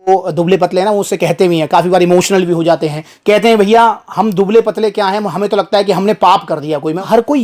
वो दुबले पतले हैं ना, वो उससे कहते भी हैं, काफी बार इमोशनल भी हो जाते हैं, कहते हैं भैया हम दुबले पतले क्या हैं, हमें तो लगता है कि हमने पाप कर दिया कोई में। हर कोई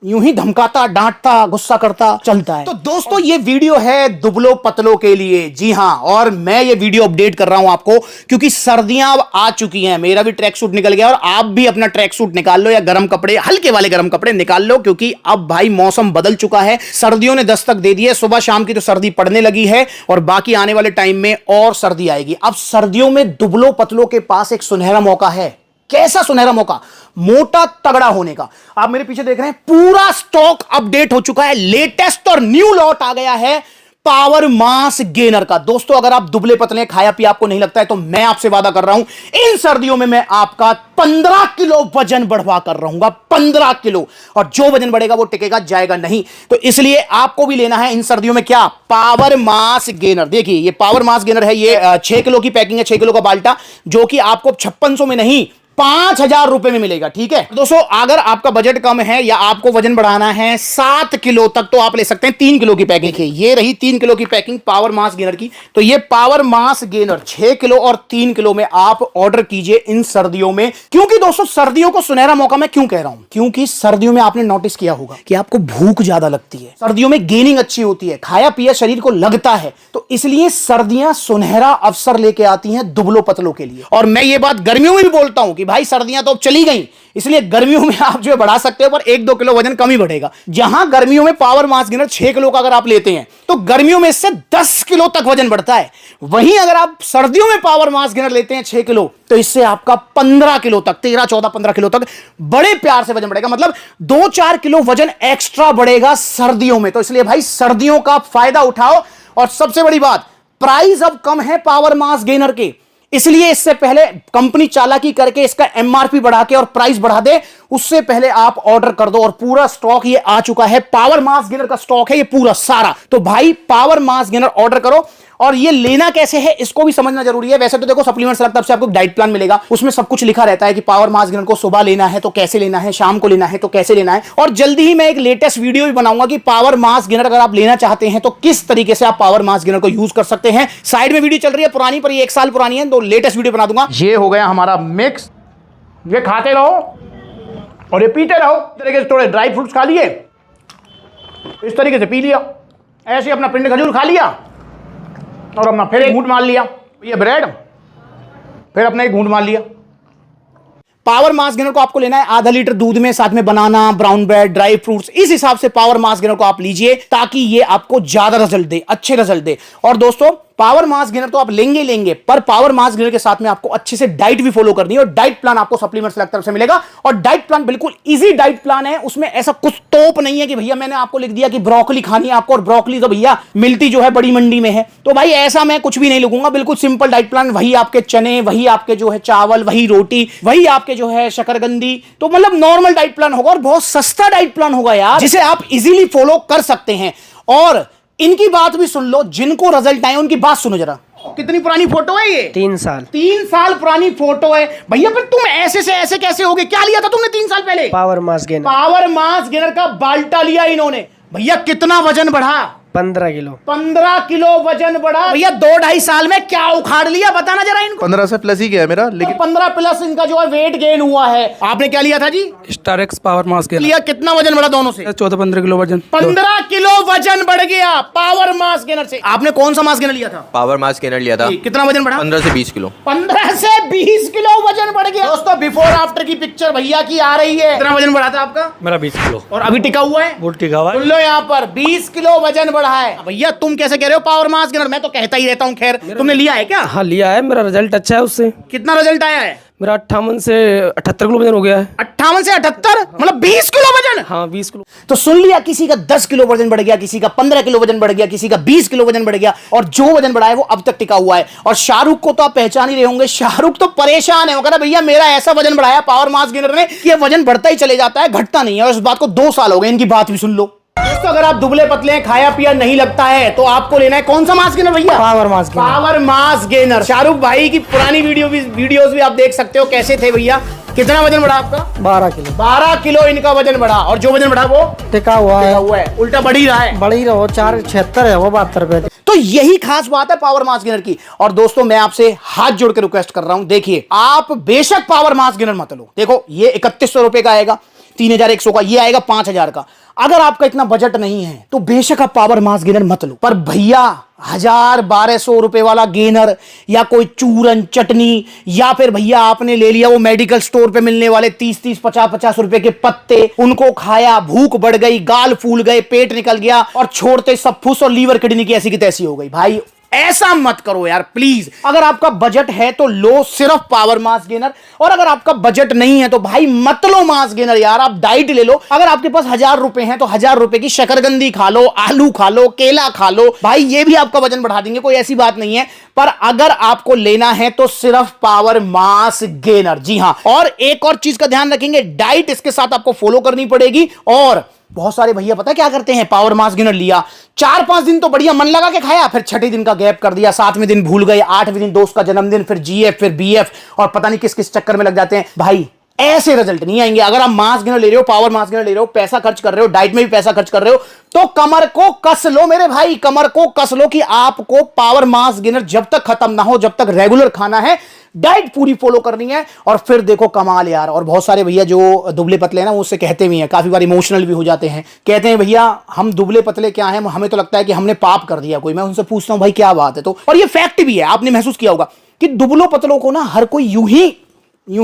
यूं ही धमकाता, डांटता, गुस्सा करता चलता है। तो दोस्तों ये वीडियो है दुबलों पतलों के लिए, जी हां। और मैं ये वीडियो अपडेट कर रहा हूं आपको क्योंकि सर्दियां अब आ चुकी हैं। मेरा भी ट्रैक सूट निकल गया और आप भी अपना ट्रैक सूट निकाल लो या गर्म कपड़े, हल्के वाले गर्म कपड़े निकाल लो, क्योंकि अब भाई मौसम बदल चुका है। सर्दियों ने दस्तक दे दी है। सुबह शाम की तो सर्दी पड़ने लगी है और बाकी आने वाले टाइम में और सर्दी आएगी। अब सर्दियों में दुबलों पतलों के पास एक सुनहरा मौका है। कैसा सुनहरा मौका? मोटा तगड़ा होने का। आप मेरे पीछे देख रहे हैं, पूरा स्टॉक अपडेट हो चुका है। लेटेस्ट और न्यू लॉट आ गया है पावर मास गेनर का। दोस्तों अगर आप दुबले पतले, खाया पिया आपको नहीं लगता है, तो मैं आपसे वादा कर रहा हूं इन सर्दियों में मैं आपका 15 किलो वजन बढ़वा कर रहूंगा। 15 किलो। और जो वजन बढ़ेगा वो टिकेगा, जाएगा नहीं। तो इसलिए आपको भी लेना है इन सर्दियों में क्या? Power mass gainer. देखिए ये पावर मास गेनर है, ये 6 किलो की पैकिंग है, 6 किलो का बाल्टा, जो कि आपको 5600 में नहीं 5000 रुपए में मिलेगा। ठीक है दोस्तों, अगर आपका बजट कम है या आपको वजन बढ़ाना है 7 किलो तक, तो आप ले सकते हैं 3 किलो की पैकिंग। ये रही 3 किलो की पैकिंग पावर मास गेनर की। तो ये पावर मास गेनर 6 किलो और 3 किलो में आप ऑर्डर कीजिए इन सर्दियों में। क्योंकि दोस्तों सर्दियों को सुनहरा मौका मैं क्यों कह रहा हूं? क्योंकि सर्दियों में आपने नोटिस किया होगा कि आपको भूख ज्यादा लगती है, सर्दियों में गेनिंग अच्छी होती है, खाया पिया शरीर को लगता है। तो इसलिए सर्दियां सुनहरा अवसर लेके आती हैं दुबलों पतलों के लिए। और मैं ये बात गर्मियों में भी बोलता हूं कि भाई सर्दियां तो अब चली गई, इसलिए गर्मियों में आप जो है बढ़ा सकते हो, पर 1-2 किलो वजन कम ही बढ़ेगा। जहां गर्मियों में पावर मास गेनर 6 किलो का अगर आप लेते हैं तो गर्मियों में इससे 10 किलो तक वजन बढ़ता है। वहीं अगर आप सर्दियों में पावर मास गेनर लेते हैं 6 किलो, तो इससे आपका 15 किलो तक, 13, 14, 15 किलो तक बड़े प्यार से वजन बढ़ेगा। मतलब 2-4 किलो वजन एक्स्ट्रा बढ़ेगा सर्दियों में। तो इसलिए भाई सर्दियों का फायदा उठाओ। और सबसे बड़ी बात, प्राइस अब कम है पावर मास गेनर के, इसलिए इससे पहले कंपनी चालाकी करके इसका एमआरपी बढ़ा के और प्राइस बढ़ा दे, उससे पहले आप ऑर्डर कर दो। और पूरा स्टॉक ये आ चुका है, पावर मास गेनर का स्टॉक है ये पूरा सारा। तो भाई पावर मास गेनर ऑर्डर करो। और ये लेना कैसे है इसको भी समझना जरूरी है। वैसे तो देखो सप्लीमेंट्स अलग तरफ से आपको डाइट प्लान मिलेगा, उसमें सब कुछ लिखा रहता है कि पावर मास गेनर को सुबह लेना है तो कैसे लेना है, शाम को लेना है तो कैसे लेना है। और जल्दी ही मैं एक लेटेस्ट वीडियो भी बनाऊंगा कि पावर मास गेनर अगर आप लेना चाहते हैं तो किस तरीके से आप पावर मास गेनर को यूज कर सकते हैं। साइड में वीडियो चल रही है पुरानी, पर ये 1 साल पुरानी है, तो लेटेस्ट वीडियो बना दूंगा। ये हो गया हमारा मिक्स, ये खाते रहो और ये पीते रहो। इस तरीके से थोड़े ड्राई फ्रूट्स खा लिए, इस तरीके से पी लिया, ऐसे अपना पिंड खजूर खा लिया और अपना फिर एक घूंट मार लिया, ये ब्रेड, फिर अपना एक घूंट मार लिया। पावर मास गेनर को आपको लेना है आधा लीटर दूध में, साथ में बनाना, ब्राउन ब्रेड, ड्राई फ्रूट्स। इस हिसाब से पावर मास गेनर को आप लीजिए ताकि ये आपको ज्यादा रिजल्ट दे, अच्छे रिजल्ट दे। और दोस्तों पावर मास गेनर तो आप लेंगे, पर पावर मास गेनर के साथ में आपको अच्छे से डाइट भी फॉलो करनी है। और डाइट प्लान आपको सप्लीमेंट्स अलग तरफ से मिलेगा। और डाइट प्लान बिल्कुल इजी डाइट प्लान है, उसमें ऐसा कुछ तोप नहीं है कि भैया मैंने आपको लिख दिया कि ब्रोकली खानी है आपको, और ब्रोकली तो भैया मिलती जो है बड़ी मंडी में है। तो भाई ऐसा मैं कुछ भी नहीं लिखूंगा, बिल्कुल सिंपल डाइट प्लान। वही आपके चने, वही आपके जो है चावल, वही रोटी, वही आपके जो है शकरकंदी। तो मतलब नॉर्मल डाइट प्लान होगा और बहुत सस्ता डाइट प्लान होगा यार, जिसे आप इजीली फॉलो कर सकते हैं। और इनकी बात भी सुन लो, जिनको रिजल्ट आए उनकी बात सुनो जरा। कितनी पुरानी फोटो है ये? 3 साल। 3 साल पुरानी फोटो है भैया। फिर तुम ऐसे से ऐसे कैसे हो गए? क्या लिया था तुमने 3 साल पहले? Power mass gainer. Power mass gainer का बाल्टा लिया इन्होंने। भैया कितना वजन बढ़ा? 15 किलो। 15 किलो वजन बढ़ा भैया। 2-2.5 साल में क्या उखाड़ लिया बताना जरा इनको। 15 से प्लस ही गया मेरा, लेकिन 15 प्लस इनका जो है वेट गेन हुआ है। आपने क्या लिया था जी? स्टारेक्स पावर मास गेनर लिया। कितना वजन बढ़ा दोनों से? 14-15 किलो वजन। 15 किलो वजन बढ़ गया पावर मास गेनर से। आपने कौन सा मास गेनर लिया था? पावर मास गेनर लिया था। कितना वजन बढ़ा? 15 से 20 किलो। 15 से 20 किलो वजन बढ़ गया। दोस्तों बिफोर आफ्टर की पिक्चर भैया की आ रही है। कितना वजन बढ़ा था आपका? मेरा 20 किलो। और अभी टिका हुआ है? वो टिका हुआ है। सुन लो यहाँ पर 20 किलो वजन बढ़ा है। भैया तुम कैसे कह रहे हो पावर मास गेनर? मैं तो कहता ही रहता हूँ। खैर तुमने लिया है क्या? हाँ लिया है, मेरा रिजल्ट अच्छा है उससे। कितना रिजल्ट आया है? मेरा 58 से 78 किलो वजन हो गया है। 58 से 78 मतलब 20 किलो वजन। हाँ 20 किलो। तो सुन लिया, किसी का 10 किलो वजन बढ़ गया, किसी का 15 किलो वजन बढ़ गया, किसी का 20 किलो वजन बढ़ गया। और जो वजन बढ़ा है वो अब तक टिका हुआ है। और शाहरुख को तो आप पहचान ही रहे होंगे। शाहरुख तो परेशान है, वो कह रहा भैया मेरा ऐसा वजन बढ़ाया पावर मास गेनर ने कि वजन बढ़ता ही चले जाता है, घटता नहीं है। और इस बात को 2 साल हो गए। इनकी बात भी सुन लो दोस्तों। अगर आप दुबले पतले हैं, खाया पिया नहीं लगता है, तो आपको लेना है कौन सा मास गेनर भैया? Power mass gainer. Power mass gainer. Shahrukh भाई की पुरानी वीडियोस भी आप देख सकते हो कैसे थे भैया। कितना वजन बढ़ा आपका? 12 किलो 12 किलो इनका वजन बढ़ा, और जो वजन बढ़ा वो टिका हुआ है, उल्टा बढ़ ही रहा है। बड़ी रहो 476 है वो 72 पे। तो यही खास बात है पावर मास गेनर की। और दोस्तों मैं आपसे हाथ जोड़ के रिक्वेस्ट कर रहा हूं, देखिए आप बेशक पावर मास गेनर मत लो। देखो ये 3100 रुपए का आएगा, 3100 का, ये आएगा 5000 का। अगर आपका इतना बजट नहीं है तो बेशक आप पावर मास गेनर मत लो। पर भैया 1000-1200 रुपए वाला गेनर, या कोई चूरन चटनी, या फिर भैया आपने ले लिया वो मेडिकल स्टोर पे मिलने वाले 30-30, 50-50 रुपए के पत्ते, उनको खाया, भूख बढ़ गई, गाल फूल गए, पेट निकल गया, और छोड़ते सब फुस और लीवर किडनी की ऐसी की तैसी हो गई। भाई ऐसा मत करो यार प्लीज। अगर आपका बजट है तो लो सिर्फ पावर मास गेनर, और अगर आपका बजट नहीं है तो भाई मत लो मास गेनर यार, आप डाइट ले लो। अगर आपके पास 1000 रुपए हैं तो 1000 रुपए की शकरकंदी खा लो, आलू खा लो, केला खा लो, भाई ये भी आपका वजन बढ़ा देंगे, कोई ऐसी बात नहीं है। पर अगर आपको लेना है तो सिर्फ पावर मास गेनर। जी हां, और एक और चीज का ध्यान रखेंगे, डाइट इसके साथ आपको फॉलो करनी पड़ेगी। और बहुत सारे भैया पता क्या करते हैं, पावर मास गेनर लिया, 4-5 दिन तो बढ़िया मन लगा के खाया, फिर छठे दिन का गैप कर दिया, 7वें दिन भूल गए, 8वें दिन दोस्त का जन्मदिन, फिर जीएफ, फिर बीएफ, और पता नहीं किस किस चक्कर में लग जाते हैं। भाई ऐसे रिजल्ट नहीं आएंगे। अगर आप मास गेनर ले रहे हो, पावर मास गेनर ले रहे हो, पैसा खर्च कर रहे हो, डाइट में भी पैसा खर्च कर रहे हो, तो कमर को कस लो मेरे भाई, कमर को कस लो कि आपको पावर मास गेनर जब तक खत्म ना हो, जब तक रेगुलर खाना है, डाइट पूरी फॉलो करनी है, और फिर देखो कमाल यार। और बहुत सारे भैया जो दुबले पतले हैं ना, वो उससे कहते भी हैं, काफी बार इमोशनल भी हो जाते हैं, कहते हैं भैया हम दुबले पतले क्या हैं, हमें तो लगता है कि हमने पाप कर दिया कोई। मैं उनसे पूछता हूं भाई क्या बात है, तो और ये फैक्ट भी है, आपने महसूस किया होगा कि दुबलों पतलों को ना हर कोई यूं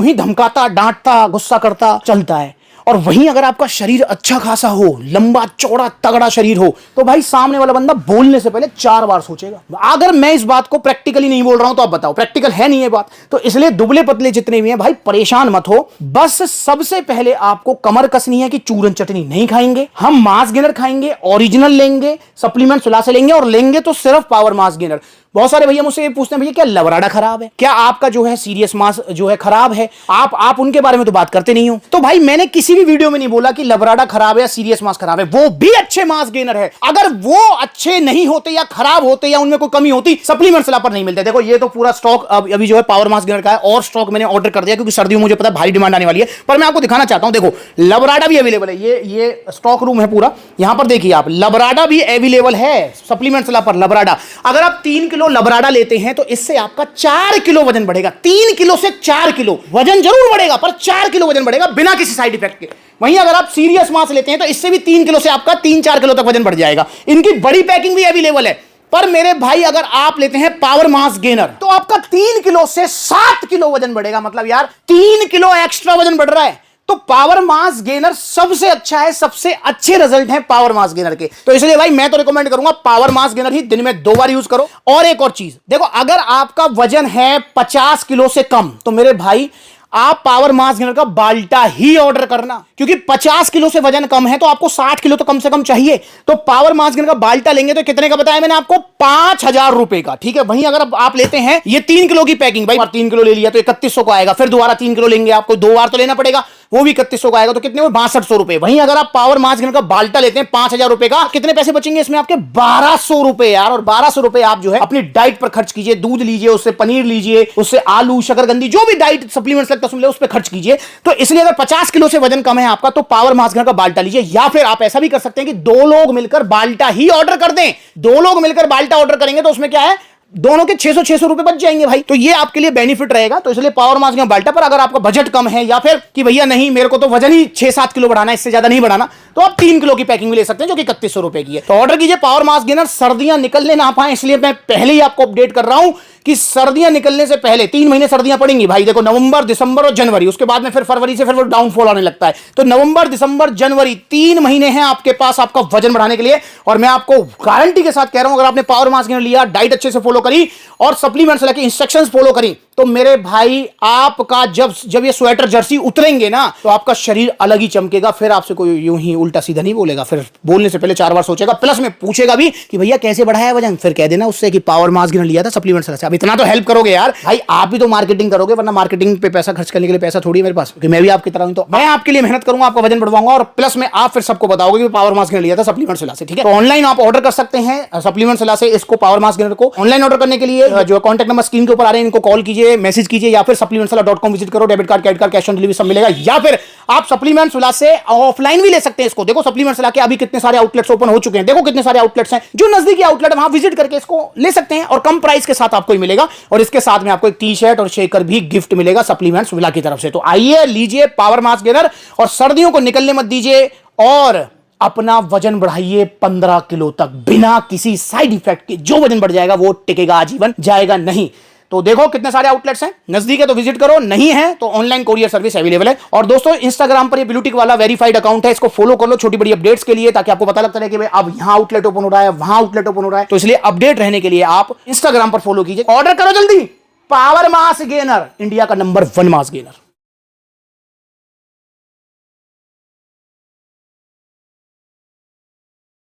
ही धमकाता, डांटता, गुस्सा करता चलता है। और वहीं अगर आपका शरीर अच्छा खासा हो, लंबा चौड़ा तगड़ा शरीर हो, तो भाई सामने वाला बंदा बोलने से पहले 4 बार सोचेगा। अगर मैं इस बात को प्रैक्टिकली नहीं बोल रहा हूं तो आप बताओ, प्रैक्टिकल है नहीं ये बात? तो इसलिए दुबले पतले जितने भी हैं भाई परेशान मत हो, बस सबसे पहले आपको कमर कसनी है कि चूरन चटनी नहीं खाएंगे, हम मास गेनर खाएंगे, ओरिजिनल लेंगे, सप्लीमेंट सुला से लेंगे, और लेंगे तो सिर्फ पावर मास गेनर। बहुत सारे भैया मुझसे ये पूछते हैं भैया क्या लवराडा खराब है, क्या आपका जो है सीरियस मास जो है खराब है, आप उनके बारे में तो बात करते नहीं हो। तो भाई मैंने किसी भी वीडियो में नहीं बोला कि लवराडा खराब है या सीरियस मास खराब है, वो भी अच्छे मास गेनर है। अगर वो अच्छे नहीं होते या खराब होते या उनमें कोई कमी होती, सप्लीमेंट सलाह पर नहीं मिलते। देखो ये तो पूरा स्टॉक अभी जो है पावर मास गेनर का है, और स्टॉक मैंने ऑर्डर कर दिया क्योंकि सर्दियों में मुझे पता है भारी डिमांड आने वाली है। पर मैं आपको दिखाना चाहता हूं, देखो लवराडा भी अवेलेबल है, ये स्टॉक रूम है पूरा, यहां पर देखिए आप, लवराडा भी अवेलेबल है सप्लीमेंट सलाह पर। लवराडा अगर आप 3 किलो लवराडा लेते हैं तो इससे आपका 4 किलो वजन बढ़ेगा। 3 किलो से 4 किलो वजन जरूर बढ़ेगा, पर 4 किलो वजन बढ़ेगा बिना किसी साइड इफेक्ट के। वहीं अगर आप सीरियस मास लेते हैं तो इससे भी 3 किलो से आपका 3-4 किलो तक वजन बढ़ जाएगा। इनकी बड़ी पैकिंग भी अवेलेबल है। पर मेरे भाई अगर आप लेते हैं पावर मास गेनर तो आपका 3 किलो से 7 किलो वजन बढ़ेगा। मतलब यार 3 किलो एक्स्ट्रा वजन बढ़ रहा है। तो पावर मास गेनर सबसे अच्छा है, सबसे अच्छे रिजल्ट हैं पावर मास गेनर के। तो इसलिए भाई मैं तो रिकमेंड करूंगा पावर मास गेनर ही दिन में 2 बार यूज करो। और एक और चीज देखो, अगर आपका वजन है 50 किलो से कम तो मेरे भाई आप पावर मास गेनर का बाल्टा ही ऑर्डर करना, क्योंकि 50 किलो से वजन कम है तो आपको 60 किलो तो कम से कम चाहिए। तो पावर मास गेनर का बाल्टा लेंगे तो कितने का बताया मैंने आपको, 5000 रुपए का। ठीक है, वहीं अगर आप लेते हैं ये 3 किलो की पैकिंग, भाई 3 किलो ले लिया तो 3100 का आएगा, फिर दोबारा 3 किलो लेंगे, आपको 2 बार तो लेना पड़ेगा, वो भी 3100 का आएगा, तो कितने हुए 6200 रुपए। वहीं अगर आप पावर मास गेनर का बाल्टा लेते हैं 5000 रुपए का, कितने पैसे बचेंगे इसमें आपके, 1200 रुपए यार। और 1200 रुपए आप जो है अपनी डाइट पर खर्च कीजिए, दूध लीजिए, उससे पनीर लीजिए, उससे आलू, शकरकंदी, जो भी डाइट सप्लीमेंट्स लगता है उस पर खर्च कीजिए। तो इसलिए अगर 50 किलो से वजन कम है आपका तो पावर मास गेनर का बाल्टा लीजिए, या फिर आप ऐसा भी कर सकते हैं कि 2 लोग मिलकर बाल्टा ही ऑर्डर कर दें। 2 लोग मिलकर बाल्टा ऑर्डर करेंगे तो उसमें क्या है, दोनों के 600 रुपए बच जाएंगे भाई। तो ये आपके लिए बेनिफिट रहेगा। तो इसलिए पावर मास गेनर बाल्टा। पर अगर आपका बजट कम है, या फिर कि भैया नहीं मेरे को तो वजन ही 6-7 किलो बढ़ाना है, इससे ज्यादा नहीं बढ़ाना, तो आप 3 किलो की पैकिंग भी ले सकते हैं जो कि 3100 रुपए की है। तो ऑर्डर कीजिए पावर मास गेनर। सर्दियां निकलने ना पाए इसलिए मैं पहले ही आपको अपडेट कर रहा हूं कि सर्दियां निकलने से पहले 3 महीने सर्दियां पड़ेंगी भाई। देखो नवंबर, दिसंबर और जनवरी, उसके बाद में फिर फरवरी से फिर वो डाउनफॉल आने लगता है। तो नवंबर, दिसंबर, जनवरी 3 महीने हैं आपके पास आपका वजन बढ़ाने के लिए। और मैं आपको गारंटी के साथ कह रहा हूं, अगर आपने पावर मास गेनर लिया, डाइट अच्छे से फॉलो करी और सप्लीमेंट्स लेके इंस्ट्रक्शंस फॉलो करी, तो मेरे भाई आपका जब ये स्वेटर जर्सी उतरेंगे ना तो आपका शरीर अलग ही चमकेगा। फिर आपसे कोई यूं ही उल्टा सीधा नहीं बोलेगा, फिर बोलने से पहले 4 बार सोचेगा, प्लस में पूछेगा भी कि भैया कैसे बढ़ाया वजन, फिर कह देना उससे कि पावर मास गेनर लिया था सप्लीमेंट्स से। अब इतना तो हेल्प करोगे यार भाई, आप भी तो मार्केटिंग करोगे, वरना मार्केटिंग पे पैसा खर्च करने के लिए पैसा थोड़ी है मेरे पास, क्योंकि मैं भी आपकी तरह हूं। तो मैं आपके लिए मेहनत करूंगा, आपका वजन बढ़वाऊंगा, और प्लस में आप फिर सबको बताओगे कि पावर मास गेनर लिया था सप्लीमेंट सलाह से। ठीक है, तो ऑनलाइन आप ऑर्डर कर सकते हैं सप्लीमेंट सलाह से इसको, पावर मास गेनर को। ऑनलाइन ऑर्डर करने के लिए जो कॉन्टैक्ट नंबर स्क्रीन के ऊपर आ रहे हैं इनको कॉल कीजिए, कीजिए, मैसेज कीजिए, या फिर supplementswala.com विजिट करो, debit card, credit card, cash on delivery सब मिलेगा, या फिर आप सप्लीमेंट्स विला से ऑफलाइन भी ले सकते हैं इसको। देखो सप्लीमेंट्स विला के अभी कितने सारे आउटलेट्स ओपन हो चुके हैं, देखो कितने सारे आउटलेट्स हैं, जो नजदीकी आउटलेट वहां विजिट करके इसको ले सकते हैं और कम प्राइस के साथ आपको ही मिलेगा। और इसके साथ में आपको एक टी शर्ट और शेकर भी गिफ्ट मिलेगा सप्लीमेंट्स विला की तरफ से। तो आइए लीजिए पावर मास गेनर और सर्दियों को निकलने मत दीजिए और अपना वजन बढ़ाइए 15 किलो तक बिना किसी साइड इफेक्ट के। जो वजन बढ़ जाएगा वो टिकेगा आजीवन, जाएगा नहीं। तो देखो कितने सारे आउटलेट्स हैं, नजदीक है तो विजिट करो, नहीं है तो ऑनलाइन कोरियर सर्विस अवेलेबल है। और दोस्तों इंस्टाग्राम पर ये ब्लूटिक वाला वेरीफाइड अकाउंट है, इसको फॉलो कर लो छोटी बड़ी अपडेट्स के लिए, ताकि आपको पता लगता रहे कि भाई अब यहां आउटलेट ओपन हो रहा है, वहां आउटलेट ओपन हो रहा है। तो इसलिए अपडेट रहने के लिए आप इंस्टाग्राम पर फॉलो कीजिए, ऑर्डर करो जल्दी। पावर मास गेनर, इंडिया का नंबर 1 मास गेनर।